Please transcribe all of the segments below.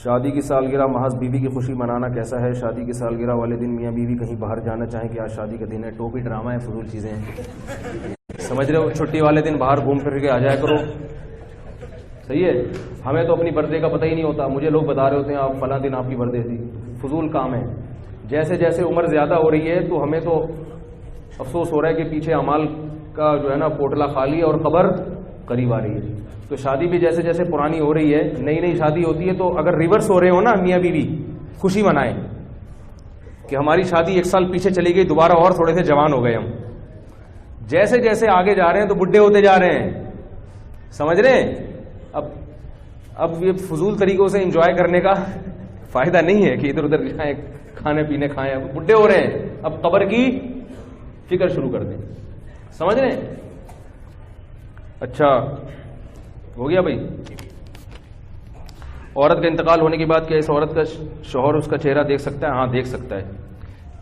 شادی کی سالگرہ محض بیوی کی خوشی منانا کیسا ہے؟ شادی کی سالگرہ والے دن میاں بیوی کہیں باہر جانا چاہیں کہ آج شادی کا دن ہے، ٹوپی ڈرامہ ہے، فضول چیزیں ہیں، سمجھ رہے ہو؟ چھٹی والے دن باہر گھوم پھر کے آ جایا کرو، صحیح ہے؟ ہمیں تو اپنی برتھ ڈے کا پتہ ہی نہیں ہوتا، مجھے لوگ بتا رہے ہوتے ہیں آپ فلاں دن آپ کی برتھ ڈے تھی، فضول کام ہے۔ جیسے جیسے عمر زیادہ ہو رہی ہے تو ہمیں تو افسوس ہو رہا ہے کہ پیچھے اعمال کا جو ہے نا پوٹلا خالی ہے اور قبر قریب آ رہی ہے۔ تو شادی بھی جیسے جیسے پرانی ہو رہی ہے، نئی نئی شادی ہوتی ہے، تو اگر ریورس ہو رہے ہو نا میاں بیوی، خوشی منائیں کہ ہماری شادی 1 سال پیچھے چلی گئی، دوبارہ اور تھوڑے سے جوان ہو گئے ہم۔ جیسے جیسے آگے جا رہے ہیں تو بڈھے ہوتے جا رہے ہیں، سمجھ رہے ہیں؟ اب یہ فضول طریقوں سے انجوائے کرنے کا فائدہ نہیں ہے کہ ادھر ادھر جائیں، کھانے پینے کھائیں، اب بڈھے ہو رہے ہیں، اب قبر کی فکر شروع کر دیں، سمجھ رہے ہیں؟ اچھا ہو گیا بھائی؟ عورت کا انتقال ہونے کے بعد کیا اس عورت کا شوہر اس کا چہرہ دیکھ سکتا ہے؟ ہاں دیکھ سکتا ہے۔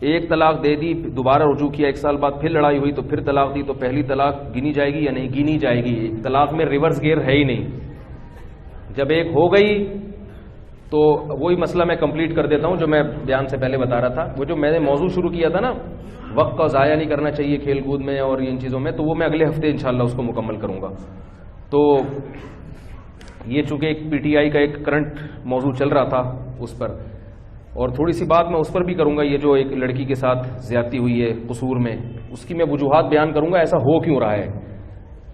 ایک طلاق دے دی، دوبارہ رجوع کیا، 1 سال بعد پھر لڑائی ہوئی تو پھر طلاق دی، تو پہلی طلاق گنی جائے گی یا نہیں؟ گنی جائے گی، طلاق میں ریورس گیئر ہے ہی نہیں۔ جب ایک ہو گئی تو وہی مسئلہ میں کمپلیٹ کر دیتا ہوں جو میں بیان سے پہلے بتا رہا تھا، وہ جو میں نے موضوع شروع کیا تھا نا، وقت کا ضائع نہیں کرنا چاہیے کھیل کود میں اور ان چیزوں میں، تو وہ میں اگلے ہفتے انشاءاللہ اس کو مکمل کروں گا۔ تو یہ چونکہ ایک پی ٹی آئی کا ایک کرنٹ موضوع چل رہا تھا اس پر، اور تھوڑی سی بات میں اس پر بھی کروں گا، یہ جو ایک لڑکی کے ساتھ زیادتی ہوئی ہے قصور میں، اس کی میں وجوہات بیان کروں گا، ایسا ہو کیوں رہا ہے،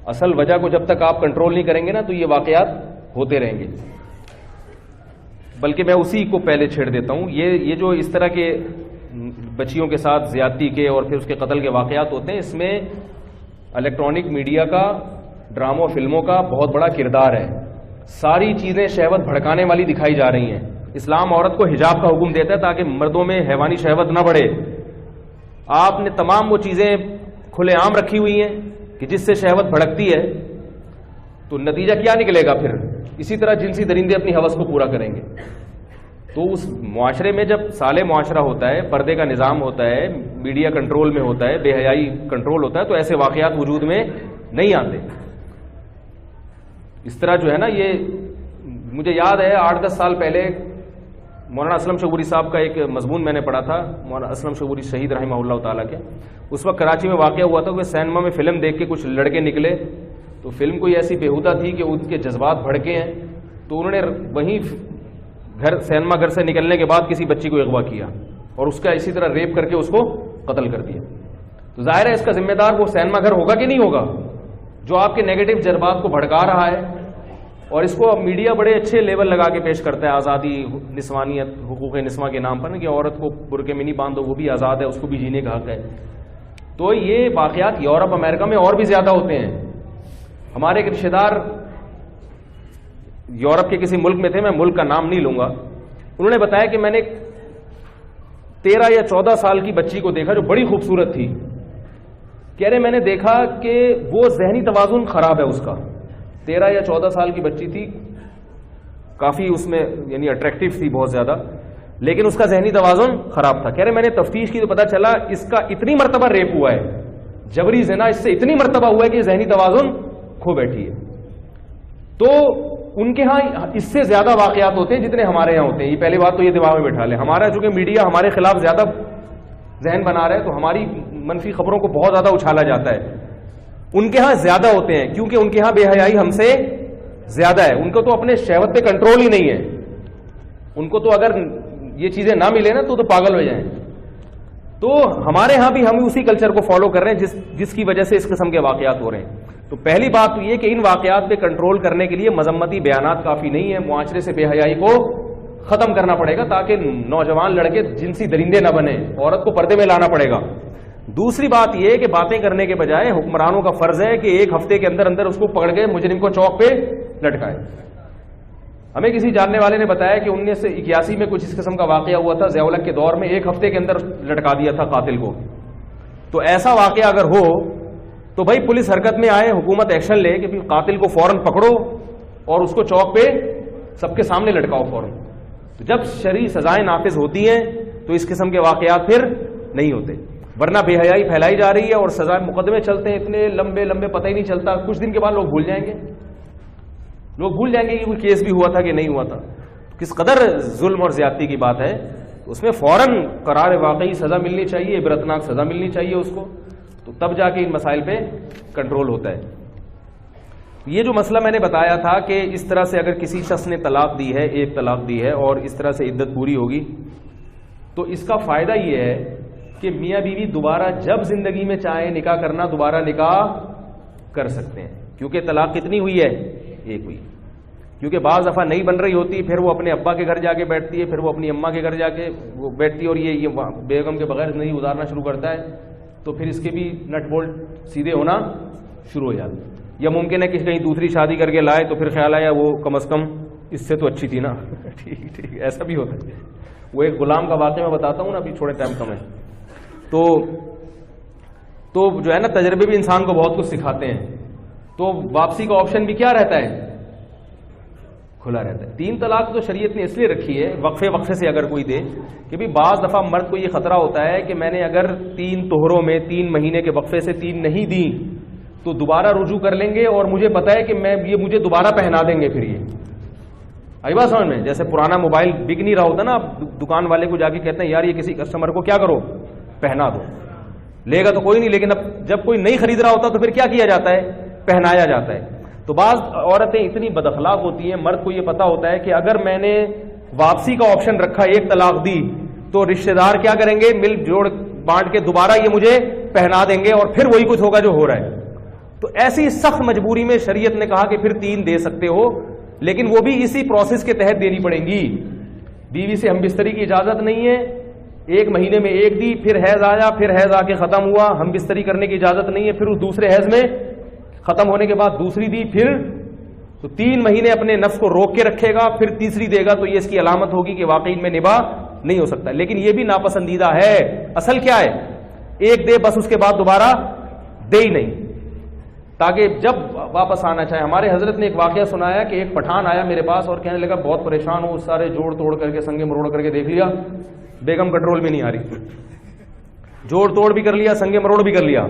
اصل وجہ کو جب تک آپ کنٹرول نہیں کریں گے نا تو یہ واقعات ہوتے رہیں گے۔ بلکہ میں اسی کو پہلے چھیڑ دیتا ہوں، یہ جو اس طرح کے بچیوں کے ساتھ زیادتی کے اور پھر اس کے قتل کے واقعات ہوتے ہیں، اس میں الیکٹرانک میڈیا کا، ڈراموں فلموں کا بہت بڑا کردار ہے۔ ساری چیزیں شہوت بھڑکانے والی دکھائی جا رہی ہیں۔ اسلام عورت کو حجاب کا حکم دیتا ہے تاکہ مردوں میں حیوانی شہوت نہ بڑھے۔ آپ نے تمام وہ چیزیں کھلے عام رکھی ہوئی ہیں کہ جس سے شہوت بھڑکتی ہے، تو نتیجہ کیا نکلے گا پھر؟ اسی طرح جنسی درندے اپنی ہوس کو پورا کریں گے۔ تو اس معاشرے میں جب صالح معاشرہ ہوتا ہے، پردے کا نظام ہوتا ہے، میڈیا کنٹرول میں ہوتا ہے، بے حیائی کنٹرول ہوتا ہے، تو ایسے واقعات وجود میں نہیں آتے۔ اس طرح جو ہے نا، یہ مجھے یاد ہے 8-10 سال پہلے مولانا اسلم شعوری صاحب کا ایک مضمون میں نے پڑھا تھا، مولانا اسلم شعوری شہید رحمہ اللہ تعالیٰ کے۔ اس وقت کراچی میں واقعہ ہوا تھا کہ سینما میں فلم دیکھ کے کچھ لڑکے نکلے، تو فلم کوئی ایسی بےہودہ تھی کہ ان کے جذبات بھڑکے ہیں، تو انہوں نے وہیں سینما گھر سے نکلنے کے بعد کسی بچی کو اغوا کیا اور اس کا اسی طرح ریپ کر کے اس کو قتل کر دیا۔ تو ظاہر ہے اس کا ذمہ دار وہ سینما گھر ہوگا کہ نہیں ہوگا، جو آپ کے نیگیٹو جذبات کو بھڑکا رہا ہے۔ اور اس کو اب میڈیا بڑے اچھے لیول لگا کے پیش کرتا ہے، آزادی، نسوانیت، حقوق نسواں کے نام پر نا، کہ عورت کو برقعے میں نہیں باندھو، وہ بھی آزاد ہے، اس کو بھی جینے کا حق ہے۔ تو یہ واقعات یورپ امریکہ میں اور بھی زیادہ ہوتے ہیں۔ ہمارے ایک رشتے دار یورپ کے کسی ملک میں تھے، میں ملک کا نام نہیں لوں گا، انہوں نے بتایا کہ میں نے 13 یا 14 سال کی بچی کو دیکھا جو بڑی خوبصورت تھی۔ کہہ رہے میں نے دیکھا کہ وہ ذہنی توازن خراب ہے اس کا، 13 یا 14 سال کی بچی تھی، کافی اس میں یعنی اٹریکٹیو تھی بہت زیادہ، لیکن اس کا ذہنی توازن خراب تھا۔ کہہ رہے میں نے تفتیش کی تو پتہ چلا اس کا اتنی مرتبہ ریپ ہوا ہے، جبری زنا اس سے اتنی مرتبہ ہوا ہے کہ ذہنی توازن کھو بیٹھی ہے۔ تو ان کے ہاں اس سے زیادہ واقعات ہوتے ہیں جتنے ہمارے یہاں ہوتے ہیں۔ یہ پہلی بات تو یہ دماغ میں بٹھا لیں، ہمارا چونکہ میڈیا ہمارے خلاف زیادہ ذہن بنا رہا ہے تو ہماری منفی خبروں کو بہت زیادہ اچھالا جاتا ہے۔ ان کے ہاں زیادہ ہوتے ہیں کیونکہ ان کے ہاں بے حیائی ہم سے زیادہ ہے، ان کو تو اپنے شہوت پہ کنٹرول ہی نہیں ہے، ان کو تو اگر یہ چیزیں نہ ملے نا تو پاگل ہو جائیں۔ تو ہمارے ہاں بھی ہم اسی کلچر کو فالو کر رہے ہیں جس کی وجہ سے اس قسم کے واقعات ہو رہے ہیں۔ تو پہلی بات تو یہ کہ ان واقعات پہ کنٹرول کرنے کے لیے مذمتی بیانات کافی نہیں ہے، معاشرے سے بے حیائی کو ختم کرنا پڑے گا تاکہ نوجوان لڑکے جنسی درندے نہ بنے، عورت کو پردے میں لانا پڑے گا۔ دوسری بات یہ کہ باتیں کرنے کے بجائے حکمرانوں کا فرض ہے کہ 1 ہفتے کے اندر اندر اس کو پکڑ کے مجرم کو چوک پہ لٹکائے۔ ہمیں کسی جاننے والے نے بتایا کہ 1981 میں کچھ اس قسم کا واقعہ ہوا تھا، ضیاء الحق کے دور میں 1 ہفتے کے اندر لٹکا دیا تھا قاتل کو۔ تو ایسا واقعہ اگر ہو تو بھائی پولیس حرکت میں آئے، حکومت ایکشن لے کہ قاتل کو فوراً پکڑو اور اس کو چوک پہ سب کے سامنے لٹکاؤ فوراً۔ تو جب شرعی سزائیں نافذ ہوتی ہیں تو اس قسم کے واقعات پھر نہیں ہوتے، ورنہ بے حیائی پھیلائی جا رہی ہے اور سزائیں مقدمے چلتے ہیں اتنے لمبے لمبے، پتہ ہی نہیں چلتا، کچھ دن کے بعد لوگ بھول جائیں گے کہ کوئی کیس بھی ہوا تھا کہ نہیں ہوا تھا۔ کس قدر ظلم اور زیادتی کی بات ہے، اس میں فوراً قرار واقعی سزا ملنی چاہیے، عبرتناک سزا ملنی چاہیے اس کو، تو تب جا کے ان مسائل پہ کنٹرول ہوتا ہے۔ یہ جو مسئلہ میں نے بتایا تھا کہ اس طرح سے اگر کسی شخص نے طلاق دی ہے، ایک طلاق دی ہے اور اس طرح سے عدت پوری ہوگی، تو اس کا فائدہ یہ ہے کہ میاں بیوی دوبارہ جب زندگی میں چاہیں نکاح کرنا، دوبارہ نکاح کر سکتے ہیں، کیونکہ طلاق کتنی ہوئی ہے؟ ایک ہوئی۔ کیونکہ بعض دفعہ نہیں بن رہی ہوتی، پھر وہ اپنے ابا کے گھر جا کے بیٹھتی ہے، پھر وہ اپنی اماں کے گھر جا کے وہ بیٹھتی ہے، اور یہ بیگم کے بغیر زندگی گزارنا شروع کرتا ہے، تو پھر اس کے بھی نٹ بولٹ سیدھے ہونا شروع ہو جاتے ہیں۔ یا ممکن ہے کہ کہیں دوسری شادی کر کے لائے تو پھر خیال آیا وہ کم از کم اس سے تو اچھی تھی نا ٹھیک ایسا بھی ہوتا ہے۔ وہ ایک غلام کا واقعہ میں بتاتا ہوں نا، ابھی تھوڑے ٹائم کم ہے، تو جو ہے نا تجربے بھی انسان کو بہت کچھ سکھاتے ہیں۔ تو واپسی کا آپشن بھی کیا رہتا ہے؟ کھلا رہتا ہے۔ 3 طلاق تو شریعت نے اس لیے رکھی ہے وقفے سے اگر کوئی دے کہ بھی بعض دفعہ مرد کو یہ خطرہ ہوتا ہے کہ میں نے اگر 3 طہروں میں 3 مہینے کے وقفے سے 3 نہیں دی تو دوبارہ رجوع کر لیں گے، اور مجھے پتا ہے کہ یہ مجھے دوبارہ پہنا دیں گے۔ پھر یہ آئی بات سمجھ میں؟ جیسے پرانا موبائل بک نہیں رہا ہوتا نا، آپ دکان والے کو جا کے کہتے ہیں یار یہ کسی کسٹمر کو کیا کرو، پہنا دو، لے گا تو کوئی نہیں، لیکن اب جب کوئی نہیں خرید رہا ہوتا تو پھر کیا کیا جاتا ہے؟ پہنایا جاتا ہے۔ تو بعض عورتیں اتنی بد اخلاق ہوتی ہیں، مرد کو یہ پتا ہوتا ہے کہ اگر میں نے واپسی کا آپشن رکھا، ایک طلاق دی، تو رشتہ دار کیا کریں گے؟ مل جوڑ بانٹ کے دوبارہ یہ مجھے پہنا دیں گے، اور پھر وہی کچھ ہوگا جو ہو رہا ہے۔ تو ایسی سخت مجبوری میں شریعت نے کہا کہ پھر 3 دے سکتے ہو، لیکن وہ بھی اسی پروسیس کے تحت دینی پڑیں گی۔ بیوی سے ہم بستری کی اجازت نہیں ہے، 1 مہینے میں 1 دی، پھر حیض آیا، پھر حیض آ کے ختم ہوا، ہم بستری کرنے کی اجازت نہیں ہے، پھر اس دوسرے حیض میں ختم ہونے کے بعد دوسری دی، پھر تو 3 مہینے اپنے نفس کو روک کے رکھے گا، پھر تیسری دے گا، تو یہ اس کی علامت ہوگی کہ واقعی میں نباہ نہیں ہو سکتا۔ لیکن یہ بھی ناپسندیدہ ہے۔ اصل کیا ہے؟ 1 دے بس، اس کے بعد دوبارہ دے ہی نہیں، تاکہ جب واپس آنا چاہے۔ ہمارے حضرت نے ایک واقعہ سنایا کہ ایک پٹھان آیا میرے پاس اور کہنے لگا بہت پریشان ہوں، سارے جوڑ توڑ کر کے سنگے مروڑ کر کے دیکھ لیا، بیگم کنٹرول میں نہیں آ رہی، جوڑ توڑ بھی کر لیا، سنگے مروڑ بھی کر لیا۔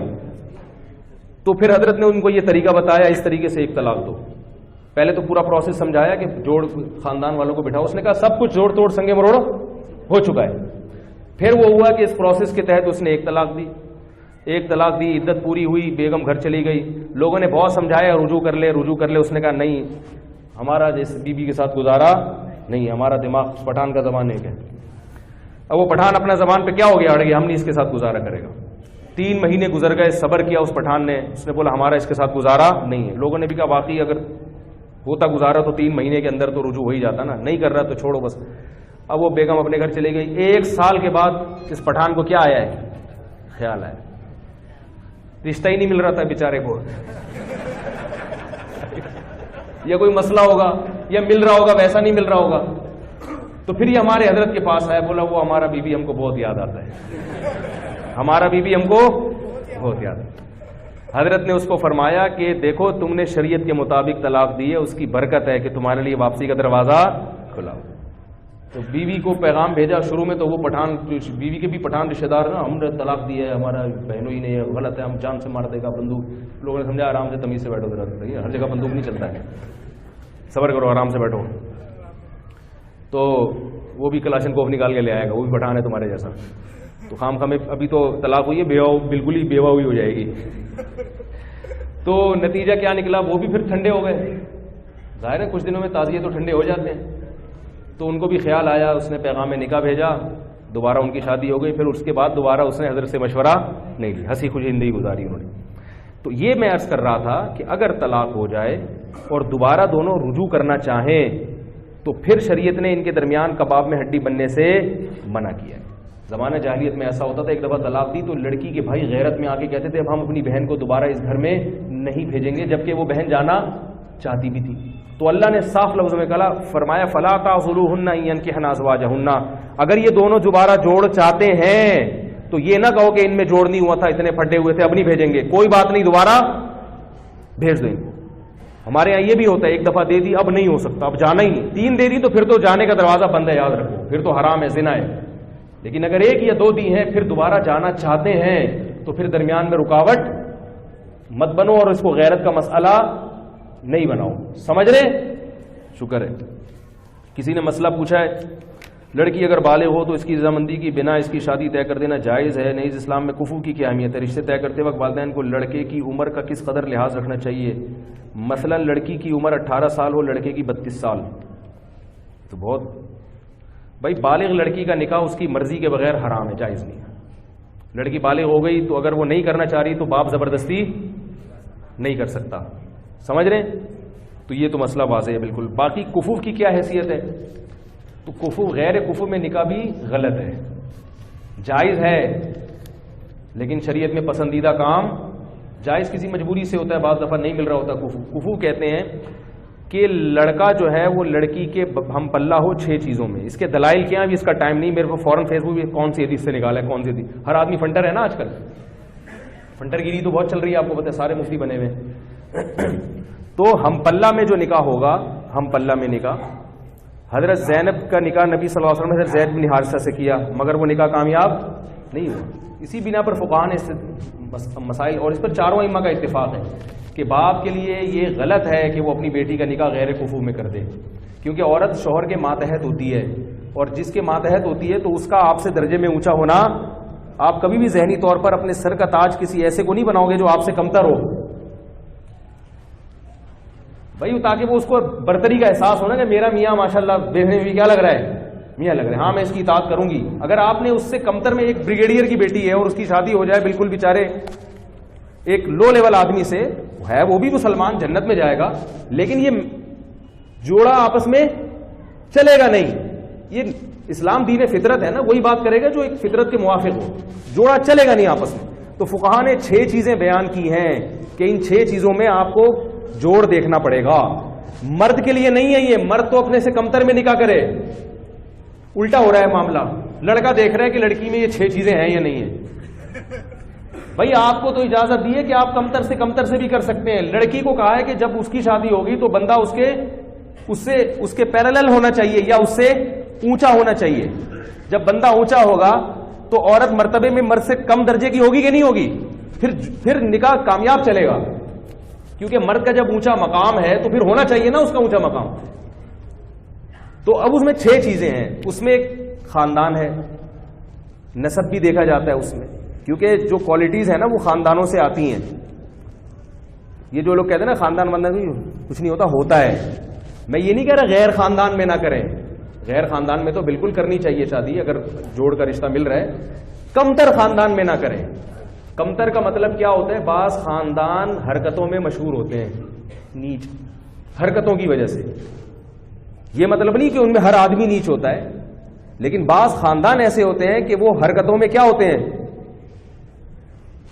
تو پھر حضرت نے ان کو یہ طریقہ بتایا، اس طریقے سے 1 طلاق دو۔ پہلے تو پورا پروسیس سمجھایا کہ جوڑ خاندان والوں کو بٹھاؤ، اس نے کہا سب کچھ جوڑ توڑ سنگے مروڑ ہو چکا ہے۔ پھر وہ ہوا کہ اس پروسیس کے تحت اس نے 1 طلاق دی، 1 طلاق دی، عدت پوری ہوئی، بیگم گھر چلی گئی۔ لوگوں نے بہت سمجھایا رجوع کر لے رجوع کر لے، اس نے کہا نہیں، ہمارا جس بیوی کے ساتھ گزارا نہیں، ہمارا دماغ پٹھان کا زبان ایک ہے۔ اب وہ پٹھان اپنا زبان پہ کیا ہو گیا، اڑ گیا، ہم نہیں اس کے ساتھ گزارا کرے گا۔ 3 مہینے گزر گئے، صبر کیا اس پٹھان نے، اس نے بولا ہمارا اس کے ساتھ گزارا نہیں ہے۔ لوگوں نے بھی کہا واقعی اگر ہوتا گزارا تو 3 مہینے کے اندر تو رجوع ہو ہی جاتا نا، نہیں کر رہا تو چھوڑو بس۔ اب وہ بیگم اپنے گھر چلی گئی۔ 1 سال کے بعد اس پٹھان کو کیا آیا ہے؟ خیال آیا، رشتہ ہی نہیں مل رہا تھا بیچارے کو، یا کوئی مسئلہ ہوگا یا مل رہا ہوگا ویسا نہیں مل رہا ہوگا۔ تو پھر یہ ہمارے حضرت کے پاس آیا، بولا وہ ہمارا بیوی ہم کو بہت یاد آتا ہے، ہمارا بیوی ہم کو بہت یاد آتا ہے۔ حضرت نے اس کو فرمایا کہ دیکھو تم نے شریعت کے مطابق طلاق دی ہے، اس کی برکت ہے کہ تمہارے لیے واپسی کا دروازہ کھلا ہو۔ تو بیوی کو پیغام بھیجا، شروع میں تو وہ پٹھان، بیوی کے بھی پٹھان رشتے دار نا، ہم نے طلاق دی ہے، ہمارا بہنوں ہی نہیں ہے، غلط ہے، ہم جان سے مار دے گا بندوق۔ لوگوں نے سمجھا آرام سے تمیز سے بیٹھو، ذرا ہر جگہ بندوق نہیں چلتا ہے، صبر کرو، آرام سے بیٹھو۔ تو وہ بھی کلاشن کوف نکال کے لے آئے گا، وہ بھی پٹھان ہے تمہارے جیسا، تو خام خامے ابھی تو طلاق ہوئی ہے، بیوہ بالکل ہی بیوہ ہوئی ہو جائے گی۔ تو نتیجہ کیا نکلا، وہ بھی پھر ٹھنڈے ہو گئے، ظاہر ہے کچھ دنوں میں تعزیے تو ٹھنڈے ہو جاتے ہیں۔ تو ان کو بھی خیال آیا، اس نے پیغام نکاح بھیجا، دوبارہ ان کی شادی ہو گئی۔ پھر اس کے بعد دوبارہ اس نے حضرت سے مشورہ نہیں لی، ہنسی خوشی زندگی گزاری انہوں نے۔ تو یہ میں عرض کر رہا تھا کہ اگر طلاق ہو جائے اور دوبارہ دونوں رجوع کرنا چاہیں تو پھر شریعت نے ان کے درمیان کباب میں ہڈی بننے سے منع کیا ہے۔ زمانہ جاہلیت میں ایسا ہوتا تھا، ایک دفعہ طلاق دی تو لڑکی کے بھائی غیرت میں آ کے کہتے تھے اب ہم اپنی بہن کو دوبارہ اس گھر میں نہیں بھیجیں گے، جبکہ وہ بہن جانا چاہتی بھی تھی۔ تو اللہ نے صاف لفظوں میں کہا، فرمایا فلا تعذلوهن ان ينكحن ازواجهن، اگر یہ دونوں دوبارہ جوڑ چاہتے ہیں تو یہ نہ کہو کہ ان میں جوڑ نہیں ہوا تھا، اتنے پھٹے ہوئے تھے، اب نہیں بھیجیں گے، کوئی بات نہیں، دوبارہ بھیج دیں گے۔ ہمارے یہاں یہ بھی ہوتا ہے، ایک دفعہ دے دی اب نہیں ہو سکتا، اب جانا ہی نہیں، 3 دے دی تو پھر تو جانے کا دروازہ بند ہے، یاد رکھو، پھر تو حرام ہے، زنا ہے۔ لیکن اگر 1 یا 2 دی ہیں، پھر دوبارہ جانا چاہتے ہیں تو پھر درمیان میں رکاوٹ مت بنو اور اس کو غیرت کا مسئلہ نہیں بناؤ، سمجھ رہے؟ شکر ہے۔ کسی نے مسئلہ پوچھا ہے لڑکی اگر بالغ ہو تو اس کی رضامندی کی بنا اس کی شادی طے کر دینا جائز ہے؟ نہیں، اسلام میں کفو کی کیا اہمیت ہے؟ رشتے طے کرتے وقت والدین کو لڑکے کی عمر کا کس قدر لحاظ رکھنا چاہیے؟ مثلا لڑکی کی عمر 18 سال ہو، لڑکے کی 32 سال، تو بہت بھائی بالغ لڑکی کا نکاح اس کی مرضی کے بغیر حرام ہے، جائز نہیں ہے۔ لڑکی بالغ ہو گئی تو اگر وہ نہیں کرنا چاہ رہی تو باپ زبردستی نہیں کر سکتا، سمجھ رہے ہیں؟ تو یہ تو مسئلہ واضح ہے بالکل۔ باقی کفو کی کیا حیثیت ہے؟ تو کفو غیر کفو میں نکاح بھی غلط ہے، جائز ہے لیکن شریعت میں پسندیدہ کام جائز کسی مجبوری سے ہوتا ہے، بعض دفعہ نہیں مل رہا ہوتا۔ کفو کہتے ہیں کہ لڑکا جو ہے وہ لڑکی کے ہم پلہ ہو 6 چیزوں میں۔ اس کے دلائل کیا ہیں بھی اس کا ٹائم نہیں، میرے کو فوراً فیس بک پہ کون سی حدیث سے نکالا ہے، کون سی حدیث۔ ہر آدمی فنٹر ہے نا آج کل، فنٹر گیری تو بہت چل رہی ہے، آپ کو پتہ ہے، سارے مفتی بنے ہوئے۔ تو ہم پلہ میں جو نکاح ہوگا، ہم پلہ میں نکاح، حضرت زینب کا نکاح نبی صلی اللہ علیہ وسلم نے حضرت زید بن حارثہ سے کیا، مگر وہ نکاح کامیاب نہیں ہوا۔ اسی بنا پر فقہاء نے مسائل، اور اس پر چاروں ائمہ کا اتفاق ہے کہ باپ کے لیے یہ غلط ہے کہ وہ اپنی بیٹی کا نکاح غیر کفو میں کر دے، کیونکہ عورت شوہر کے ماتحت ہوتی ہے، اور جس کے ماتحت ہوتی ہے تو اس کا آپ سے درجے میں اونچا ہونا، آپ کبھی بھی ذہنی طور پر اپنے سر کا تاج کسی ایسے کو نہیں بناؤ گے جو آپ سے کمتر ہو بھائی، تاکہ وہ اس کو برتری کا احساس ہونا کہ میرا میاں ماشاءاللہ دیکھنے میں بھی کیا لگ رہا ہے، میاں لگ رہا ہے، ہاں میں اس کی اطاعت کروں گی۔ اگر آپ نے اس سے کمتر میں ایک بریگیڈیئر کی بیٹی ہے اور اس کی شادی ہو جائے بالکل بیچارے ایک لو لیول آدمی سے، ہے وہ بھی مسلمان، جنت میں جائے گا، لیکن یہ جوڑا آپس میں چلے گا نہیں۔ یہ اسلام دین فطرت ہے نا، وہی بات کرے گا جو ایک فطرت کے موافق ہو، جوڑا چلے گا نہیں آپس میں۔ تو فقہاء نے 6 چیزیں بیان کی ہیں کہ ان 6 چیزوں میں آپ کو جوڑ دیکھنا پڑے گا۔ مرد کے لیے نہیں ہے یہ، مرد تو اپنے سے کمتر میں نکاح کرے، الٹا ہو رہا ہے معاملہ، لڑکا دیکھ رہا ہے کہ لڑکی میں یہ 6 چیزیں ہیں یا نہیں ہیں۔ بھائی آپ کو تو اجازت دی ہے کہ آپ کمتر سے بھی کر سکتے ہیں، لڑکی کو کہا ہے کہ جب اس کی شادی ہوگی تو بندہ اس کے پیرالل ہونا چاہیے یا اس سے اونچا ہونا چاہیے۔ جب بندہ اونچا ہوگا تو عورت مرتبے میں مرد سے کم درجے کی ہوگی کہ نہیں ہوگی، پھر نکاح کامیاب چلے گا، کیونکہ مرد کا جب اونچا مقام ہے تو پھر ہونا چاہیے نا اس کا اونچا مقام۔ تو اب اس میں 6 چیزیں ہیں، اس میں ایک خاندان ہے، نسب بھی دیکھا جاتا ہے اس میں، کیونکہ جو کوالٹیز ہیں نا وہ خاندانوں سے آتی ہیں۔ یہ جو لوگ کہتے ہیں نا خاندان بندہ کچھ نہیں ہوتا ہے، میں یہ نہیں کہہ رہا غیر خاندان میں نہ کریں، غیر خاندان میں تو بالکل کرنی چاہیے شادی اگر جوڑ کا رشتہ مل رہا ہے، کمتر خاندان میں نہ کریں۔ کمتر کا مطلب کیا ہوتا ہے؟ بعض خاندان حرکتوں میں مشہور ہوتے ہیں، نیچ حرکتوں کی وجہ سے، یہ مطلب نہیں کہ ان میں ہر آدمی نیچ ہوتا ہے، لیکن بعض خاندان ایسے ہوتے ہیں کہ وہ حرکتوں میں کیا ہوتے ہیں،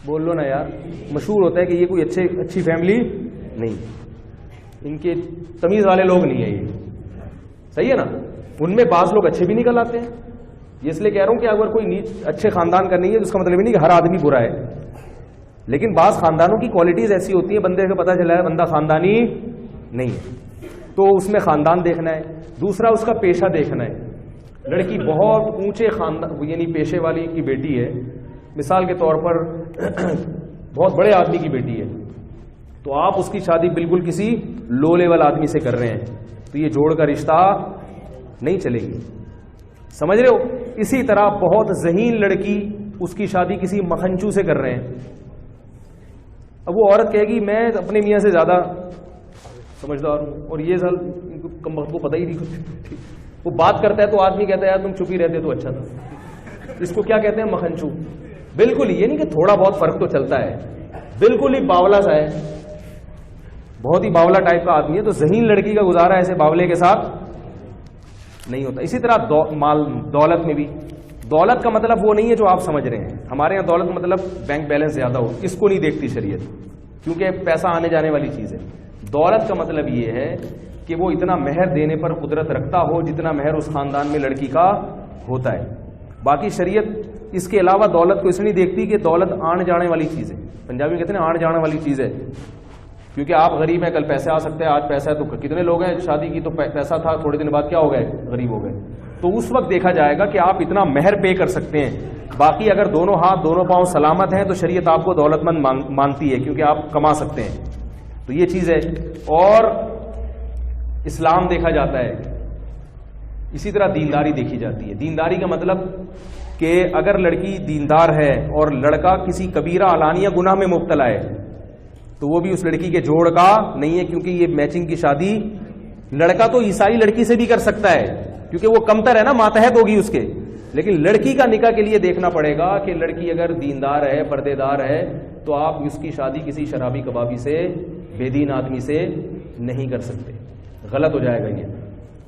بول لو نا یار، مشہور ہوتا ہے کہ یہ کوئی اچھی فیملی نہیں، ان کے تمیز والے لوگ نہیں ہیں، یہ صحیح ہے نا، ان میں بعض لوگ اچھے بھی نکل آتے ہیں۔ یہ اس لیے کہہ رہا ہوں کہ اگر کوئی نیچ اچھے خاندان کا نہیں ہے تو اس کا مطلب نہیں کہ ہر آدمی برا ہے، لیکن بعض خاندانوں کی کوالٹیز ایسی ہوتی ہیں بندے کو پتہ چلا ہے بندہ خاندانی نہیں ہے، تو اس میں خاندان دیکھنا ہے۔ دوسرا اس کا پیشہ دیکھنا ہے، لڑکی بہت اونچے خاندان یعنی پیشے والی کی بیٹی ہے، مثال کے طور پر بہت بڑے آدمی کی بیٹی ہے، تو آپ اس کی شادی بالکل کسی لو لیول آدمی سے کر رہے ہیں تو یہ جوڑ کا رشتہ نہیں چلے گی، سمجھ رہے ہو؟ اسی طرح بہت ذہین لڑکی، اس کی شادی کسی مکھنچو سے کر رہے ہیں، اب وہ عورت کہے گی میں اپنے میاں سے زیادہ سمجھدار ہوں، اور یہ سال کم وقت کو پتہ ہی نہیں، وہ بات کرتا ہے تو آدمی کہتا ہے یار تم چپ ہی رہتے تو اچھا تھا۔ اس کو کیا کہتے ہیں؟ مکھنچو۔ بالکل یہ نہیں کہ تھوڑا بہت فرق تو چلتا ہے، بالکل ہی باولا سا ہے، بہت ہی باولا ٹائپ کا آدمی ہے، تو ذہین لڑکی کا گزارا ایسے باولے کے ساتھ نہیں ہوتا۔ اسی طرح مال دولت میں بھی، دولت کا مطلب وہ نہیں ہے جو آپ سمجھ رہے ہیں، ہمارے یہاں دولت مطلب بینک بیلنس زیادہ ہو، اس کو نہیں دیکھتی شریعت، کیونکہ پیسہ آنے جانے والی چیز ہے۔ دولت کا مطلب یہ ہے کہ وہ اتنا مہر دینے پر قدرت رکھتا ہو جتنا مہر اس خاندان میں لڑکی کا ہوتا ہے۔ باقی شریعت اس کے علاوہ دولت کو اس لیے دیکھتی کہ دولت آنے جانے والی چیز ہے، پنجابی میں کہتے ہیں آنے جانے والی چیز ہے، کیونکہ آپ غریب ہیں کل پیسے آ سکتے ہیں، آج پیسہ ہے تو کتنے لوگ ہیں شادی کی تو پیسہ تھا تھوڑے دن بعد کیا ہو گئے غریب ہو گئے، تو اس وقت دیکھا جائے گا کہ آپ اتنا مہر پے کر سکتے ہیں۔ باقی اگر دونوں ہاتھ دونوں پاؤں سلامت ہیں تو شریعت آپ کو دولت مند مانتی ہے کیونکہ آپ کما سکتے ہیں، تو یہ چیز ہے۔ اور اسلام دیکھا جاتا ہے اسی طرح دینداری دیکھی جاتی ہے. دینداری کا مطلب کہ اگر لڑکی دیندار ہے اور لڑکا کسی کبیرہ علانیہ گناہ میں مبتلا ہے تو وہ بھی اس لڑکی کے جوڑ کا نہیں ہے, کیونکہ یہ میچنگ کی شادی لڑکا تو عیسائی لڑکی سے بھی کر سکتا ہے کیونکہ وہ کمتر ہے نا, ماتحت ہوگی اس کے, لیکن لڑکی کا نکاح کے لیے دیکھنا پڑے گا کہ لڑکی اگر دیندار ہے, پردے دار ہے, تو آپ اس کی شادی کسی شرابی کبابی سے, بے دین آدمی سے نہیں کر سکتے. غلط ہو جائے گا یہ.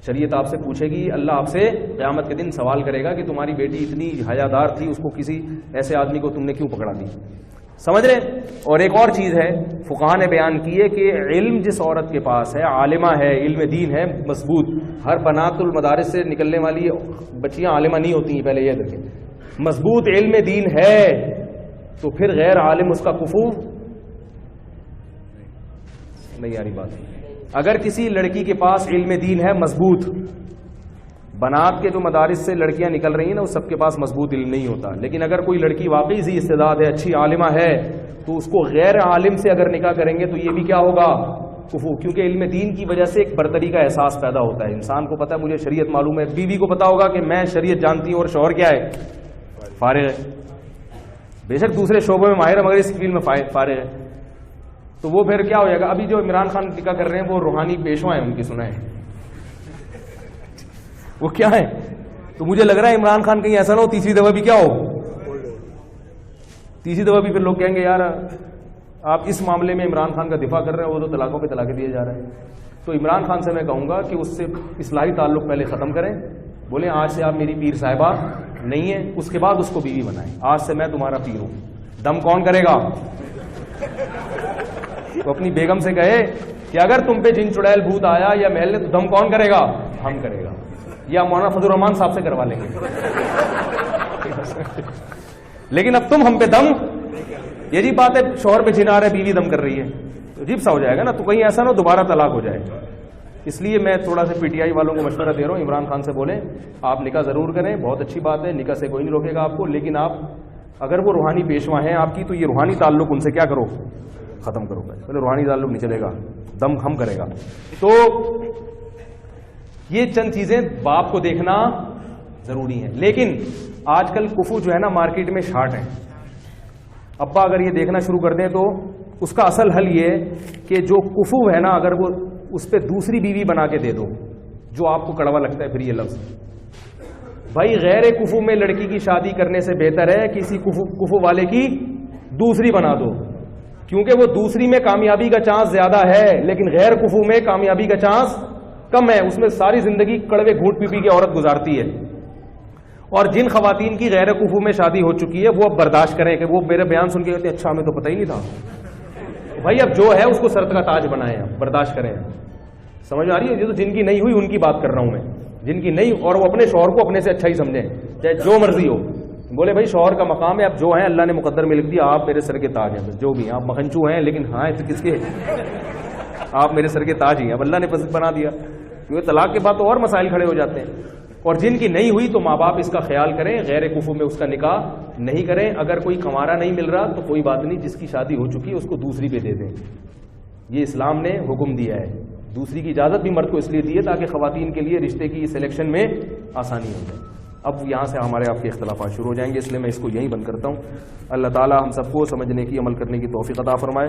شریعت آپ سے پوچھے گی, اللہ آپ سے قیامت کے دن سوال کرے گا کہ تمہاری بیٹی اتنی حیادار تھی, اس کو کسی ایسے آدمی کو تم نے کیوں پکڑا دی. سمجھ رہے؟ اور ایک اور چیز ہے فقہاء نے بیان کی ہے کہ علم جس عورت کے پاس ہے, عالمہ ہے, علم دین ہے مضبوط, ہر بنات المدارس سے نکلنے والی بچیاں عالمہ نہیں ہوتی ہیں, پہلے یہ دیکھیں, مضبوط علم دین ہے تو پھر غیر عالم اس کا کفو نہیں آ رہی بات. اگر کسی لڑکی کے پاس علم دین ہے مضبوط, بنات کے جو مدارس سے لڑکیاں نکل رہی ہیں نا, وہ سب کے پاس مضبوط علم نہیں ہوتا, لیکن اگر کوئی لڑکی واقعی ذی استعداد ہے, اچھی عالمہ ہے, تو اس کو غیر عالم سے اگر نکاح کریں گے تو یہ بھی کیا ہوگا, کفو, کیونکہ علم دین کی وجہ سے ایک برتری کا احساس پیدا ہوتا ہے. انسان کو پتا ہے مجھے شریعت معلوم ہے, بیوی کو پتا ہوگا کہ میں شریعت جانتی ہوں اور شوہر کیا ہے, فارغ ہے, بے شک دوسرے شعبوں میں ماہر ہے مگر اس فیلڈ میں فارغ ہے, تو وہ پھر کیا ہو جائے گا. ابھی جو عمران خان نکاح کر رہے ہیں وہ روحانی پیشوا ہیں, ان کی سنا ہے وہ کیا ہے, تو مجھے لگ رہا ہے عمران خان کہیں ایسا نہ ہو تیسری دفعہ بھی کیا ہو, تیسری دفعہ بھی پھر لوگ کہیں گے یار آپ اس معاملے میں عمران خان کا دفاع کر رہے ہیں, وہ تو طلاقوں پہ طلاقیں دیے جا رہے ہیں. تو عمران خان سے میں کہوں گا کہ اس سے اصلاحی تعلق پہلے ختم کریں, بولیں آج سے آپ میری پیر صاحبہ نہیں ہیں, اس کے بعد اس کو بیوی بنائیں, آج سے میں تمہارا پیر ہوں. دم کون کرے گا, تو اپنی بیگم سے کہے کہ اگر تم پہ جن چڑیل بھوت آیا یا محل نے, تو دم کون کرے گا, ہم کرے گا, یا مولانا فضل الرحمان صاحب سے کروا لیں گے. لیکن اب تم ہم پہ دم, یہ جی بات ہے, شوہر پہ جن آ رہا ہے, بیوی دم کر رہی ہے, تو عجیب سا ہو جائے گا نا, تو کہیں ایسا نہ دوبارہ طلاق ہو جائے. اس لیے میں تھوڑا سا پی ٹی آئی والوں کو مشورہ دے رہا ہوں, عمران خان سے بولیں آپ نکاح ضرور کریں, بہت اچھی بات ہے, نکاح سے کوئی نہیں روکے گا آپ کو, لیکن آپ اگر وہ روحانی پیشوا ہیں آپ کی, تو یہ روحانی تعلق ان سے کیا کرو, ختم کرو. پہلے روحانی تعلق نہیں چلے گا, دم ہم کرے گا. تو یہ چند چیزیں باپ کو دیکھنا ضروری ہیں. لیکن آج کل کفو جو ہے نا مارکیٹ میں شارٹ ہے. ابا اگر یہ دیکھنا شروع کر دیں تو اس کا اصل حل یہ ہے کہ جو کفو ہے نا, اگر وہ اس پہ دوسری بیوی بنا کے دے دو, جو آپ کو کڑوا لگتا ہے پھر یہ لفظ, بھائی غیر کفو میں لڑکی کی شادی کرنے سے بہتر ہے کسی کفو والے کی دوسری بنا دو, کیونکہ وہ دوسری میں کامیابی کا چانس زیادہ ہے, لیکن غیر کفو میں کامیابی کا چانس کم ہے. اس میں ساری زندگی کڑوے گھونٹ پی پی کے عورت گزارتی ہے. اور جن خواتین کی غیر کفو میں شادی ہو چکی ہے وہ اب برداشت کریں, کہ وہ میرے بیان سن کے کہتے ہیں اچھا ہمیں تو پتہ ہی نہیں تھا. بھائی اب جو ہے اس کو سر کا تاج بنائیں, برداشت کریں. سمجھ آ رہی ہے, یہ تو جن کی نہیں ہوئی ان کی بات کر رہا ہوں میں, جن کی نہیں, اور وہ اپنے شوہر کو اپنے سے اچھا ہی سمجھیں, چاہے جو مرضی ہو. بولے بھائی شوہر کا مقام ہے, اب جو ہیں اللہ نے مقدر میں لکھ دیا, آپ میرے سر کے تاج ہیں, جو بھی ہیں آپ مکھنچو ہیں, لیکن ہاں کس کے, آپ میرے سر کے تاج ہی ہیں, اب اللہ نے پسند بنا دیا. کیونکہ طلاق کے بعد تو اور مسائل کھڑے ہو جاتے ہیں. اور جن کی نہیں ہوئی تو ماں باپ اس کا خیال کریں, غیر کفو میں اس کا نکاح نہیں کریں. اگر کوئی کنوارا نہیں مل رہا تو کوئی بات نہیں, جس کی شادی ہو چکی ہے اس کو دوسری پہ دے دیں. یہ اسلام نے حکم دیا ہے. دوسری کی اجازت بھی مرد کو اس لیے دی ہے تاکہ خواتین کے لیے رشتے کی سلیکشن میں آسانی ہو جائے. اب یہاں سے ہمارے آپ کے اختلافات شروع ہو جائیں گے, اس لیے میں اس کو یہیں بند کرتا ہوں. اللہ تعالی ہم سب کو سمجھنے کی, عمل کرنے کی توفیق عطا فرمائے.